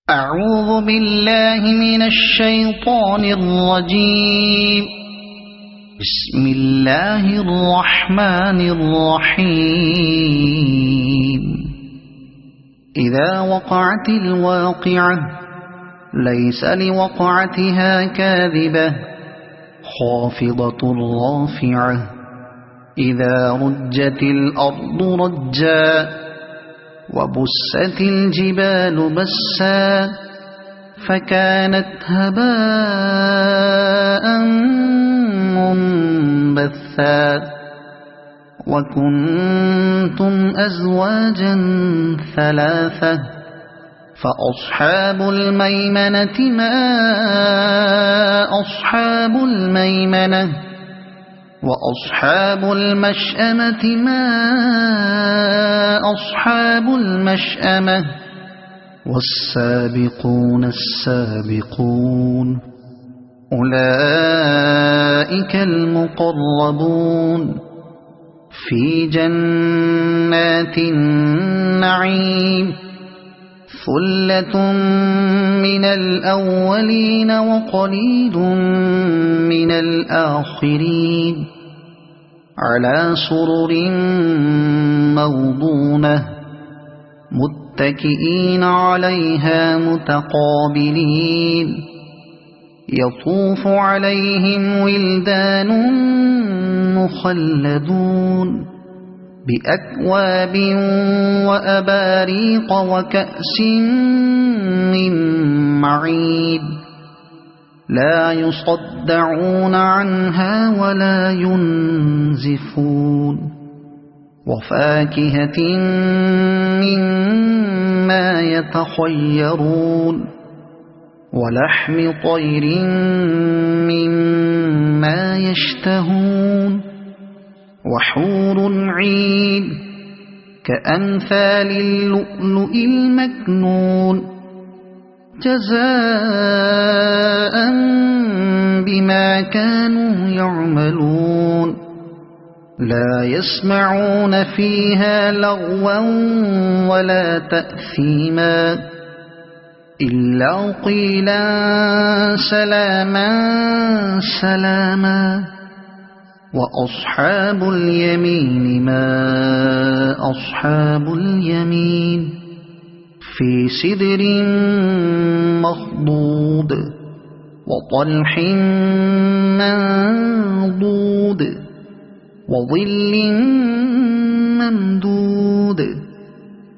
أعوذ بالله من الشيطان الرجيم. بسم الله الرحمن الرحيم. إذا وقعت الواقعة ليس لوقعتها كاذبة خافضة رافعة إذا رجت الأرض رجا وبست الجبال بسا فكانت هباء منبثا وكنتم أزواجا ثلاثة فأصحاب الميمنة ما أصحاب الميمنة وأصحاب المشأمة ما أصحاب المشأمة والسابقون السابقون أولئك المقربون في جنات النعيم ثلة من الأولين وقليل من الآخرين على سرر موضونة متكئين عليها متقابلين يطوف عليهم ولدان مخلدون بأكواب وأباريق وكأس من معين لا يصدعون عنها ولا ينزفون وفاكهة مما يتخيرون ولحم طير مما يشتهون وحور عين كأمثال اللؤلؤ المكنون جزاء بما كانوا يعملون لا يسمعون فيها لغوا ولا تأثيما إلا قيلا سلاما سلاما وأصحاب اليمين ما أصحاب اليمين في سدر مخضود وطلح منضود وظل ممدود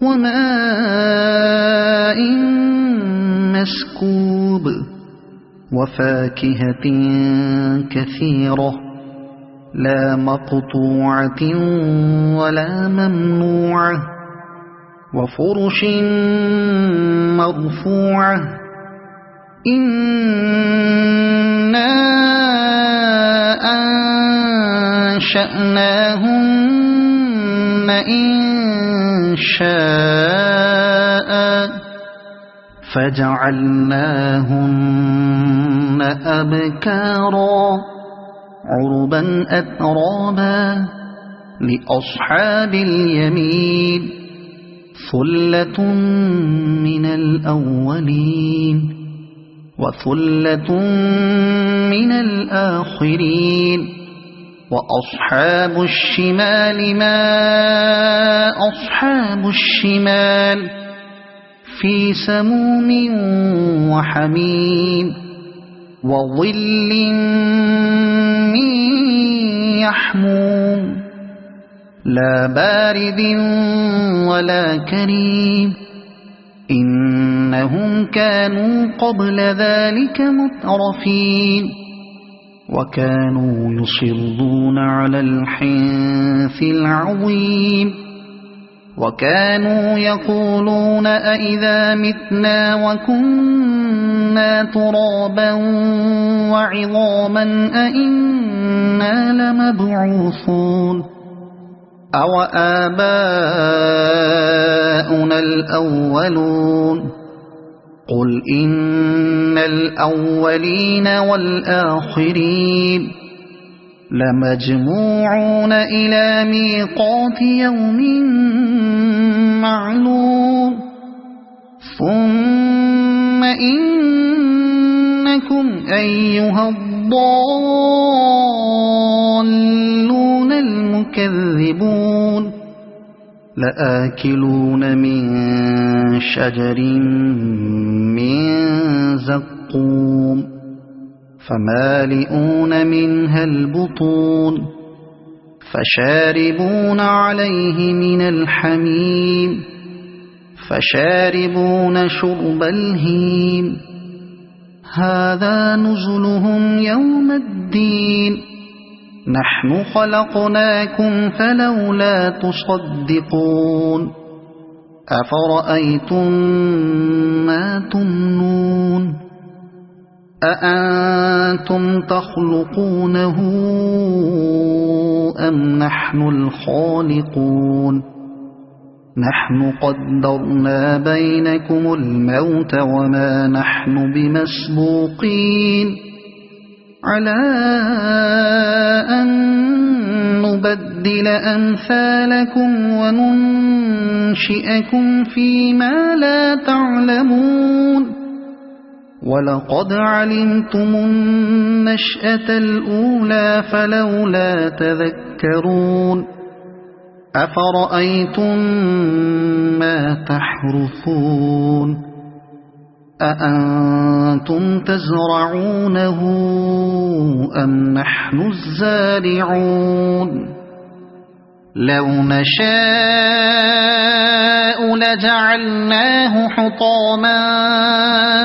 وماء مسكوب وفاكهة كثيرة لا مقطوعة ولا ممنوعة وفرش مرفوعة إنا أنشأناهن إنشاء فجعلناهن أبكارا عربا أترابا لأصحاب اليمين ثلة من الأولين وثلة من الآخرين وأصحاب الشمال ما أصحاب الشمال في سموم وحميم وظل من يحموم لا بارد ولا كريم إنهم كانوا قبل ذلك مترفين وكانوا يصرون على الحنث العظيم وكانوا يقولون أئذا متنا وكنا ترابا وعظاما أئنا لمبعوثون أو آباؤنا الأولون قل إن الأولين والآخرين لمجموعون إلى ميقات يوم معلوم ثم إنكم أيها الضالون المكذبون لآكلون من شجر من زقوم فمالئون منها البطون فشاربون عليه من الحميم فشاربون شرب الهيم هذا نزلهم يوم الدين نحن خلقناكم فلولا تصدقون أفرأيتم ما تمنون أأنتم تخلقونه أم نحن الخالقون نحن قدرنا بينكم الموت وما نحن بمسبوقين على أن نبدل أمثالكم وننشئكم فيما لا تعلمون ولقد علمتم النشأة الأولى فلولا تذكرون أفرأيتم ما تحرثون أأنتم تزرعونه أم نحن الزارعون لو نشاء لجعلناه حطاما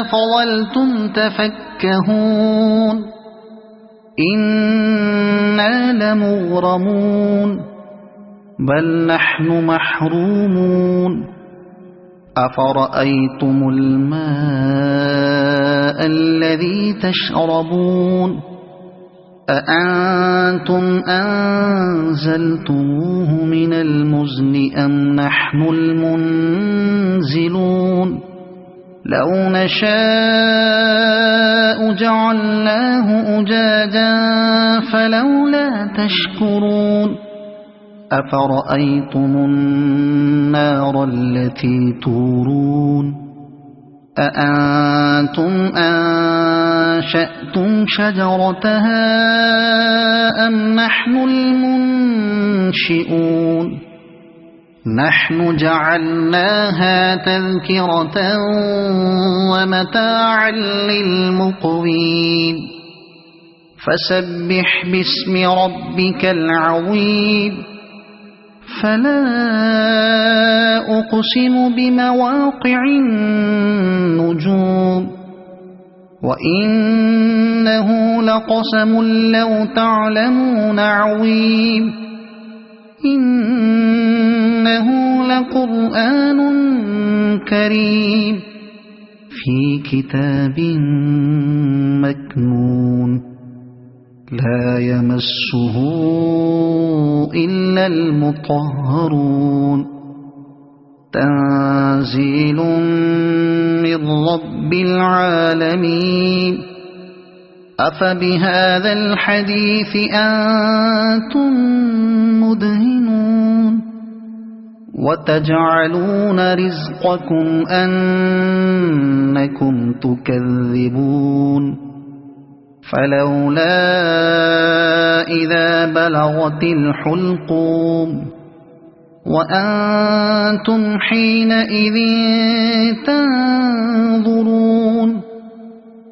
فظلتم تفكهون إنا لمغرمون بل نحن محرومون أفرأيتم الماء الذي تشربون أأنتم أنزلتموه من المزن أم نحن المنزلون لو نشاء جعلناه أجاجا فلولا تشكرون أفرأيتم النار التي تورون أأنتم أنشأتم شجرتها أم نحن المنشئون نحن جعلناها تذكرة ومتاعا للمقوين فسبح باسم ربك العظيم فلا أقسم بمواقع النجوم وإنه لقسم لو تعلمون عظيم إنه لقرآن كريم في كتاب مكنون لا يمسه إلا المطهرون تنزيل من رب العالمين أفبهذا الحديث أنتم مدهنون وتجعلون رزقكم أنكم تكذبون فلولا إذا بلغت الحلقوم وأنتم حينئذ تنظرون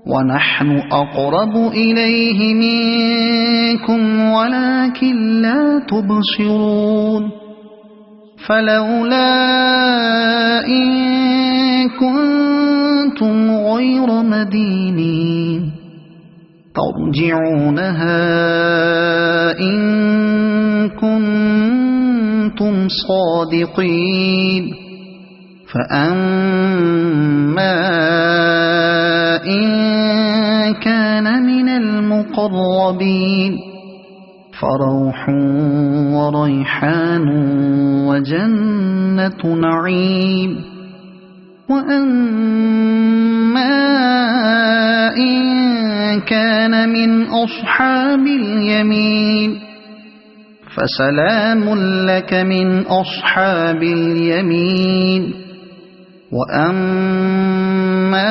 ونحن أقرب إليه منكم ولكن لا تبصرون فلولا إن كنتم غير مدينين ترجعونها إن كنتم صادقين فأما إن كان من المقربين فروح وريحان وجنة نعيم وأما إن كان من أصحاب اليمين فسلام لك من أصحاب اليمين وأما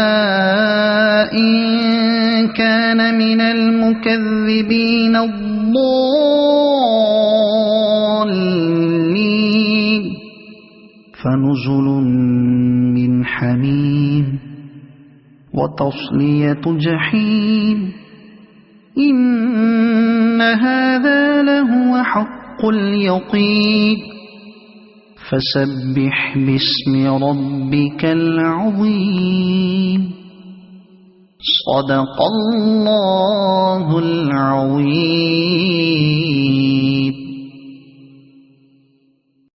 إن كان من المكذبين الضالين فنزل من حميم وتصلية جحيم إن هذا لهو حق اليقين فسبح باسم ربك العظيم صدق الله العظيم.